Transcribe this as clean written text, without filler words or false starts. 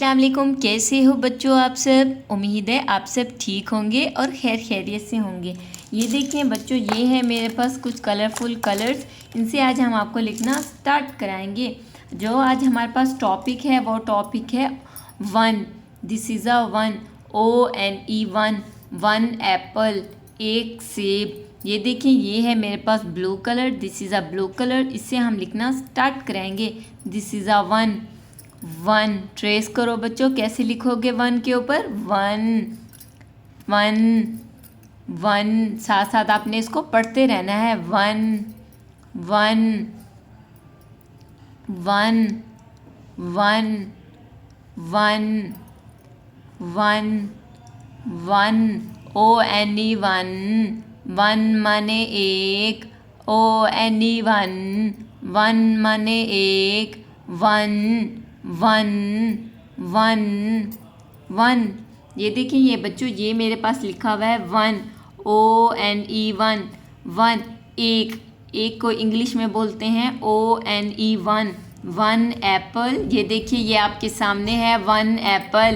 अस्सलाम वालेकुम, कैसे हो बच्चों आप सब। उम्मीद है आप सब ठीक होंगे और खैरियत से होंगे। ये देखिए बच्चों, ये है मेरे पास कुछ कलरफुल कलर्स। इनसे आज हम आपको लिखना स्टार्ट कराएंगे। जो आज हमारे पास टॉपिक है वो टॉपिक है one. This is a one, ONE one. One apple, एक सेब। ये देखिए ये है मेरे पास blue colour, this is a blue colour. इससे हम लिखना स्टार्ट कराएंगे। This is a one. One trace करो बच्चों, कैसे लिखोगे वन के ऊपर, वन वन वन। साथ साथ आपने इसको पढ़ते रहना है। One one one one one one one, ONE one. One माने एक, ONE वन। वन माने एक, वन वन वन वन। ये देखिए ये बच्चों, ये मेरे पास लिखा हुआ है वन, ONE वन। वन एक, एक को इंग्लिश में बोलते हैं ONE वन। वन एप्पल, ये देखिए ये आपके सामने है वन एप्पल।